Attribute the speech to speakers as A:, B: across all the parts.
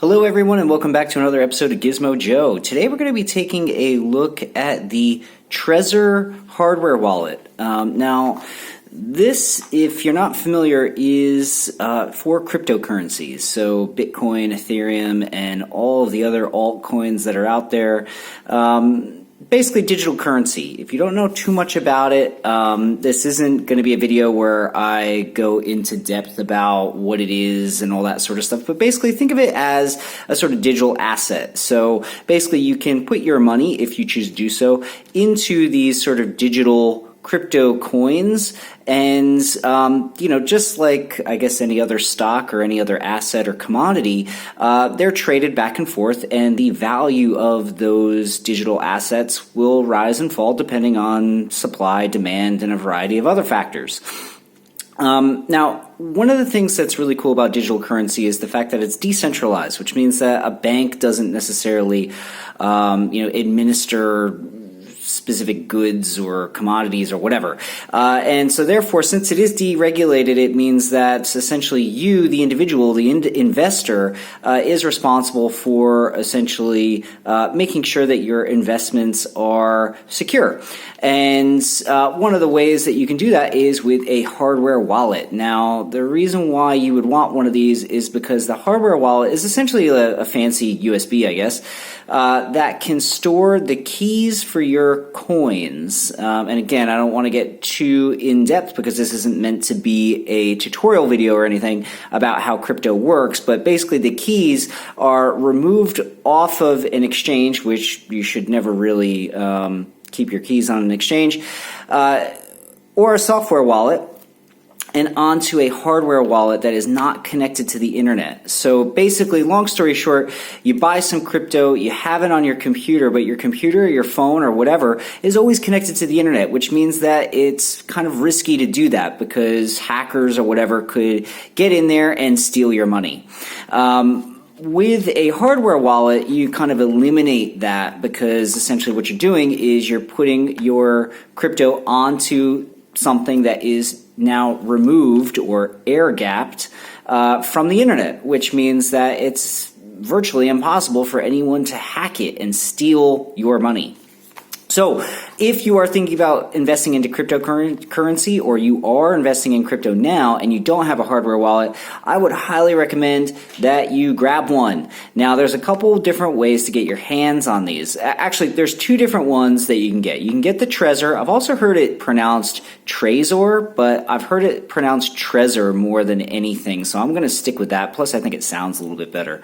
A: Hello everyone and welcome back to another episode of Gizmo Joe. Today we're going to be taking a look at the Trezor hardware wallet. Now this, if you're not familiar, is for cryptocurrencies. So Bitcoin, Ethereum, and all of the other altcoins that are out there. Basically digital currency. If you don't know too much about it, this isn't going to be a video where I go into depth about what it is and all that sort of stuff, but basically think of it as a sort of digital asset. So basically you can put your money, if you choose to do so, into these sort of digital crypto coins, and just like I guess any other stock or any other asset or commodity, they're traded back and forth, and the value of those digital assets will rise and fall depending on supply, demand, and a variety of other factors. Now, one of the things that's really cool about digital currency is the fact that it's decentralized, which means that a bank doesn't necessarily administer specific goods or commodities or whatever. And so therefore, since it is deregulated, it means that essentially you, the individual, the investor, is responsible for essentially making sure that your investments are secure. And one of the ways that you can do that is with a hardware wallet. Now, the reason why you would want one of these is because the hardware wallet is essentially a fancy USB, I guess, that can store the keys for your coins. And again, I don't want to get too in-depth because this isn't meant to be a tutorial video or anything about how crypto works, but basically the keys are removed off of an exchange, which you should never really keep your keys on an exchange, or a software wallet, and onto a hardware wallet that is not connected to the internet. So basically, long story short, you buy some crypto, you have it on your computer, but your computer, your phone, or whatever is always connected to the internet, which means that it's kind of risky to do that because hackers or whatever could get in there and steal your money. With a hardware wallet, you kind of eliminate that because essentially what you're doing is you're putting your crypto onto something that is now removed or air-gapped from the internet, which means that it's virtually impossible for anyone to hack it and steal your money. So if you are thinking about investing into cryptocurrency, or you are investing in crypto now and you don't have a hardware wallet, I would highly recommend that you grab one. Now, there's a couple different ways to get your hands on these. Actually, there's two different ones that you can get. You can get the Trezor. I've also heard it pronounced Trezor, but I've heard it pronounced Trezor more than anything, so I'm going to stick with that. Plus, I think it sounds a little bit better.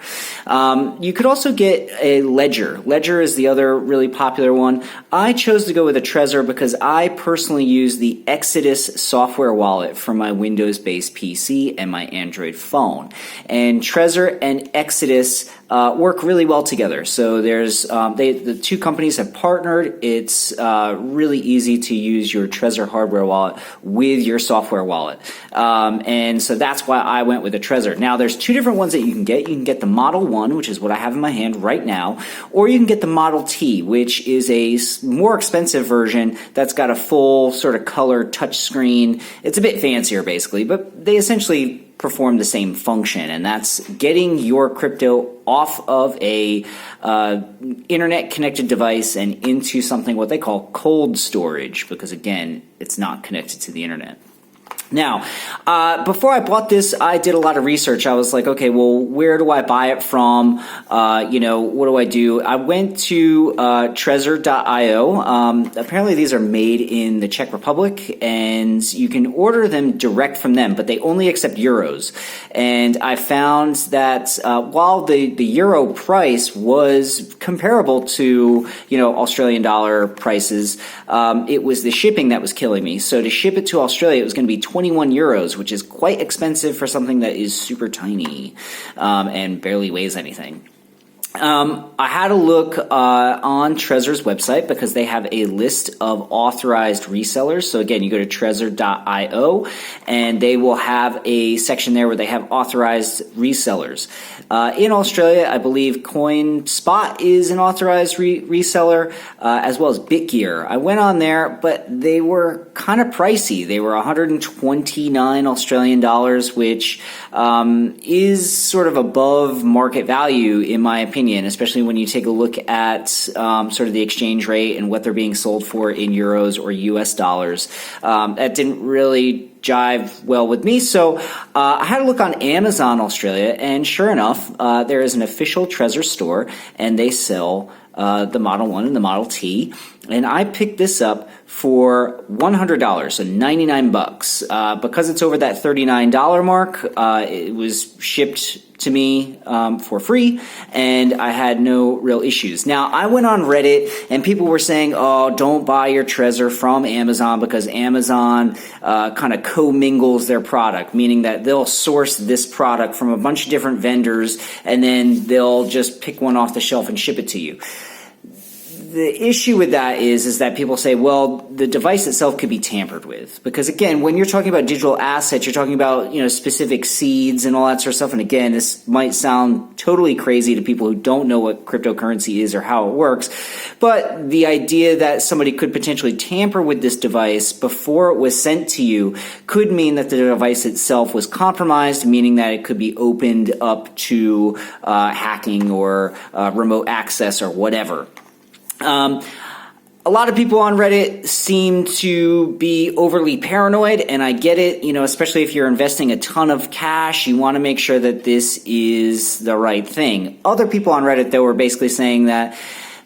A: You could also get a Ledger. Ledger is the other really popular one. I chose to go with a Trezor because I personally use the Exodus software wallet for my Windows-based PC and my Android phone. And Trezor and Exodus work really well together. So there's the two companies have partnered. It's really easy to use your Trezor hardware wallet with your software wallet. And so that's why I went with a Trezor. Now, there's two different ones that you can get. You can get the Model 1, which is what I have in my hand right now, or you can get the Model T, which is a more expensive version that's got a full sort of color touch screen. It's a bit fancier, basically, but they essentially perform the same function, and that's getting your crypto off of a internet connected device and into something what they call cold storage, because again, it's not connected to the internet. Now, before I bought this, I did a lot of research. I was like, okay, well, where do I buy it from? What do I do? I went to Trezor.io. Apparently, these are made in the Czech Republic, and you can order them direct from them, but they only accept euros. And I found that while the euro price was comparable to Australian dollar prices, it was the shipping that was killing me. So to ship it to Australia, it was going to be 21 euros, which is quite expensive for something that is super tiny and barely weighs anything. I had a look on Trezor's website because they have a list of authorized resellers. So again, you go to Trezor.io and they will have a section there where they have authorized resellers. In Australia, I believe CoinSpot is an authorized reseller, as well as BitGear. I went on there, but they were kind of pricey. They were 129 Australian dollars, which is sort of above market value in my opinion, especially when you take a look at sort of the exchange rate and what they're being sold for in euros or US dollars. That didn't really jive well with me, so I had a look on Amazon Australia, and sure enough, there is an official Trezor store, and they sell the Model 1 and the Model T, and I picked this up for $100, so 99 bucks. Because it's over that $39 mark, it was shipped to me for free, and I had no real issues. Now, I went on Reddit, and people were saying, oh, don't buy your Trezor from Amazon because Amazon kind of commingles their product, meaning that they'll source this product from a bunch of different vendors, and then they'll just pick one off the shelf and ship it to you. The issue with that is that people say, well, the device itself could be tampered with. Because again, when you're talking about digital assets, you're talking about, specific seeds and all that sort of stuff. And again, this might sound totally crazy to people who don't know what cryptocurrency is or how it works. But the idea that somebody could potentially tamper with this device before it was sent to you could mean that the device itself was compromised, meaning that it could be opened up to hacking or remote access or whatever. A lot of people on Reddit seem to be overly paranoid, and I get it, especially if you're investing a ton of cash, you want to make sure that this is the right thing. Other people on Reddit, though, were basically saying that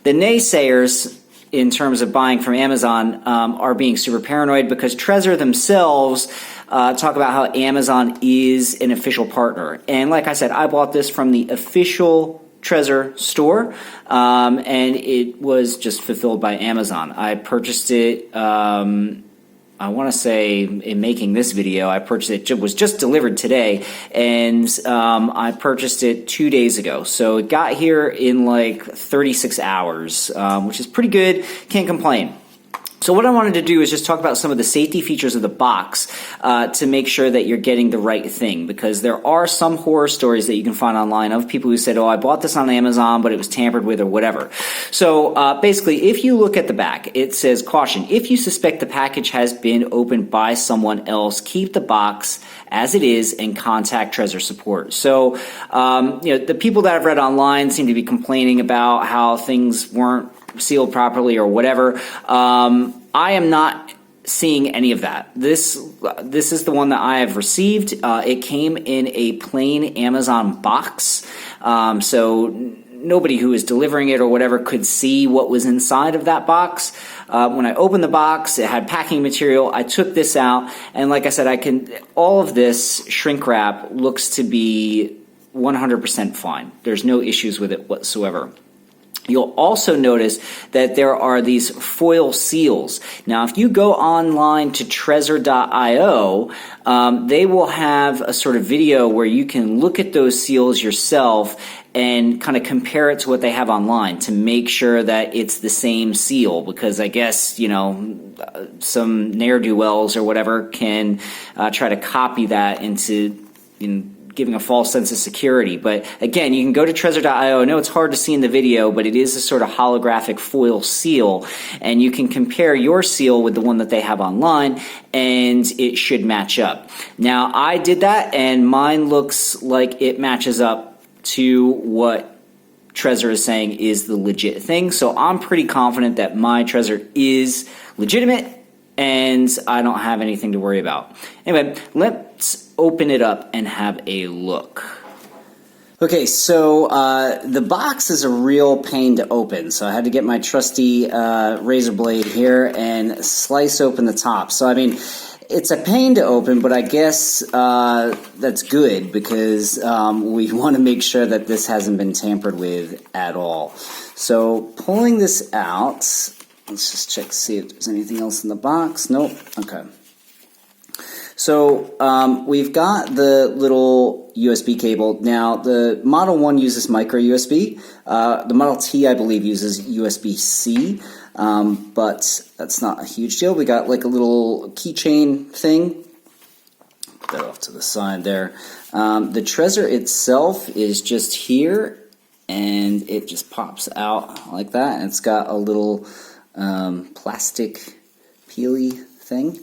A: the naysayers in terms of buying from Amazon are being super paranoid because Trezor themselves talk about how Amazon is an official partner. And like I said, I bought this from the official Trezor store, and it was just fulfilled by Amazon. I purchased it, I want to say in making this video, I purchased it, it was just delivered today, and I purchased it 2 days ago. So it got here in like 36 hours, which is pretty good, can't complain. So what I wanted to do is just talk about some of the safety features of the box to make sure that you're getting the right thing, because there are some horror stories that you can find online of people who said, oh, I bought this on Amazon, but it was tampered with or whatever. So basically, if you look at the back, it says, caution, if you suspect the package has been opened by someone else, keep the box as it is and contact Trezor support. So, the people that I've read online seem to be complaining about how things weren't sealed properly or whatever. I am not seeing any of that. This is the one that I have received. It came in a plain Amazon box, so nobody who is delivering it or whatever could see what was inside of that box. When I opened the box, it had packing material. I took this out, and like I said, all of this shrink wrap looks to be 100% fine. There's no issues with it whatsoever. You'll also notice that there are these foil seals. Now, if you go online to Trezor.io, they will have a sort of video where you can look at those seals yourself and kind of compare it to what they have online to make sure that it's the same seal, because I guess, some ne'er-do-wells or whatever can try to copy that into giving a false sense of security. But again, you can go to Trezor.io. I know it's hard to see in the video, but it is a sort of holographic foil seal, and you can compare your seal with the one that they have online, and it should match up. Now, I did that, and mine looks like it matches up to what Trezor is saying is the legit thing. So I'm pretty confident that my Trezor is legitimate, and I don't have anything to worry about. Anyway, let's open it up and have a look. Okay, so the box is a real pain to open. So I had to get my trusty razor blade here and slice open the top. So, it's a pain to open, but I guess that's good because we want to make sure that this hasn't been tampered with at all. So pulling this out, let's just check to see if there's anything else in the box. Nope. Okay. So we've got the little USB cable. Now, the Model 1 uses micro USB. The Model T, I believe, uses USB-C, but that's not a huge deal. We got like a little keychain thing. Put that off to the side there. The Trezor itself is just here, and it just pops out like that. And it's got a little plastic peely thing.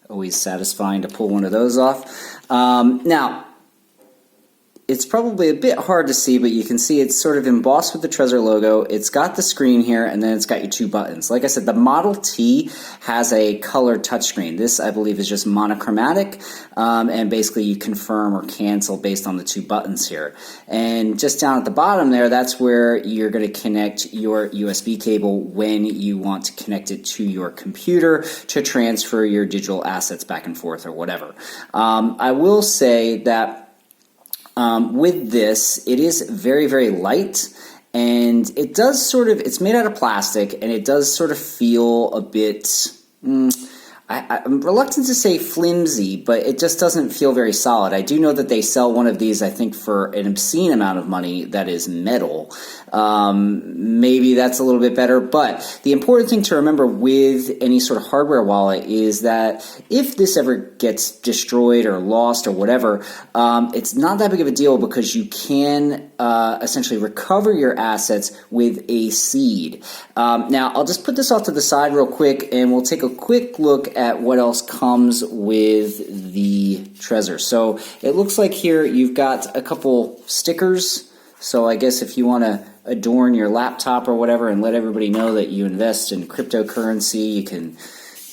A: Always satisfying to pull one of those off. Now, it's probably a bit hard to see, but you can see it's sort of embossed with the Trezor logo. It's got the screen here, and then it's got your two buttons. Like I said, the Model T has a colored touchscreen. This, I believe, is just monochromatic, and basically you confirm or cancel based on the two buttons here. And just down at the bottom there, that's where you're going to connect your USB cable when you want to connect it to your computer to transfer your digital assets back and forth or whatever. I will say that with this, it is very, very light, and it does sort of, it's made out of plastic, and it does sort of feel a bit, I'm reluctant to say flimsy, but it just doesn't feel very solid. I do know that they sell one of these, I think, for an obscene amount of money that is metal. Maybe that's a little bit better, but the important thing to remember with any sort of hardware wallet is that if this ever gets destroyed or lost or whatever, it's not that big of a deal because you can essentially recover your assets with a seed. Now, I'll just put this off to the side real quick, and we'll take a quick look at what else comes with the Trezor. So it looks like here you've got a couple stickers. So I guess if you want to adorn your laptop or whatever and let everybody know that you invest in cryptocurrency, you can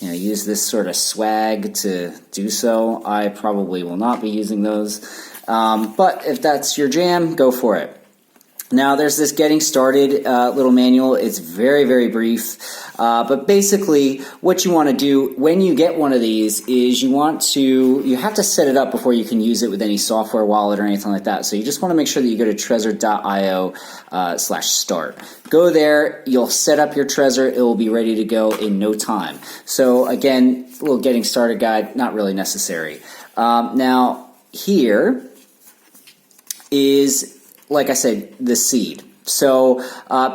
A: use this sort of swag to do so. I probably will not be using those. But if that's your jam, go for it. Now, there's this getting started little manual. It's very, very brief. But basically, what you want to do when you get one of these is you have to set it up before you can use it with any software wallet or anything like that. So you just want to make sure that you go to trezor.io/start. Go there, you'll set up your Trezor, it will be ready to go in no time. So again, a little getting started guide, not really necessary. Now, here is, like I said, the seed. So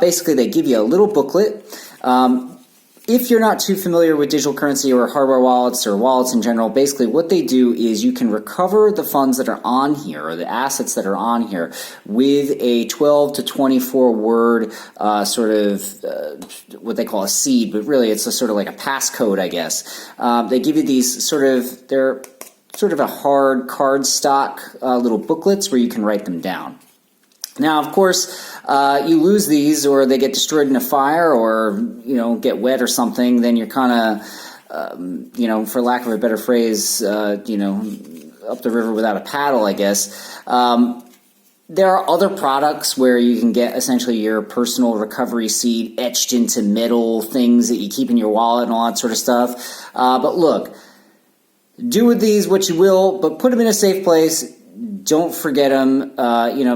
A: basically they give you a little booklet. If you're not too familiar with digital currency or hardware wallets or wallets in general, basically what they do is you can recover the funds that are on here or the assets that are on here with a 12 to 24 word sort of what they call a seed, but really it's a sort of like a passcode, I guess. They give you these they're sort of a hard cardstock little booklets where you can write them down. Now, of course, you lose these or they get destroyed in a fire or, get wet or something, then you're kind of, for lack of a better phrase, up the river without a paddle, I guess. There are other products where you can get essentially your personal recovery seed etched into metal things that you keep in your wallet and all that sort of stuff. But look, do with these what you will, but put them in a safe place. Don't forget them.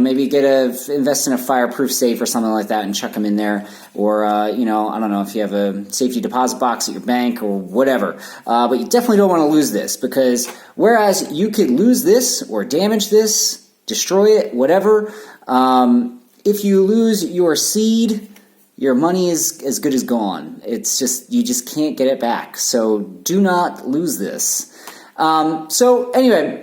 A: Maybe invest in a fireproof safe or something like that and chuck them in there. Or, I don't know if you have a safety deposit box at your bank or whatever. But you definitely don't want to lose this because whereas you could lose this or damage this, destroy it, whatever, if you lose your seed, your money is as good as gone. It's just, you just can't get it back. So do not lose this. So anyway,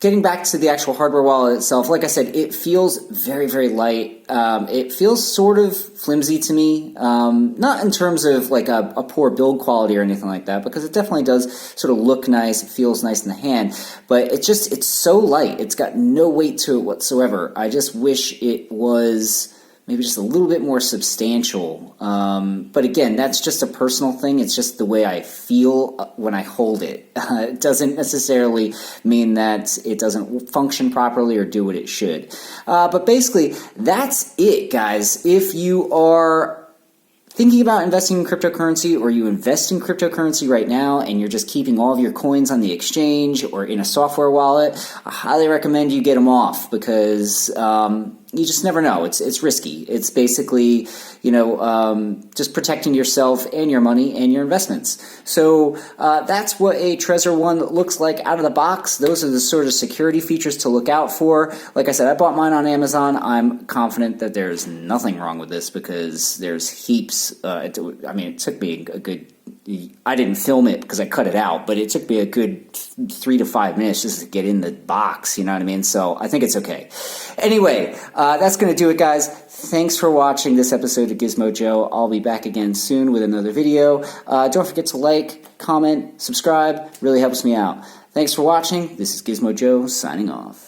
A: getting back to the actual hardware wallet itself, like I said, it feels very, very light. It feels sort of flimsy to me, not in terms of like a poor build quality or anything like that, because it definitely does sort of look nice, it feels nice in the hand, but it's so light, it's got no weight to it whatsoever. I just wish it was maybe just a little bit more substantial. But again, that's just a personal thing. It's just the way I feel when I hold it. It doesn't necessarily mean that it doesn't function properly or do what it should. But basically, that's it, guys. If you are thinking about investing in cryptocurrency or you invest in cryptocurrency right now and you're just keeping all of your coins on the exchange or in a software wallet, I highly recommend you get them off because you just never know. It's risky. It's basically, just protecting yourself and your money and your investments. So that's what a Trezor One looks like out of the box. Those are the sort of security features to look out for. Like I said, I bought mine on Amazon. I'm confident that there's nothing wrong with this because there's heaps. It took me a good. I didn't film it because I cut it out, but it took me a good 3 to 5 minutes just to get in the box, you know what I mean? So I think it's okay. Anyway, that's going to do it, guys. Thanks for watching this episode of Gizmo Joe. I'll be back again soon with another video. Don't forget to like, comment, subscribe. Really helps me out. Thanks for watching. This is Gizmo Joe signing off.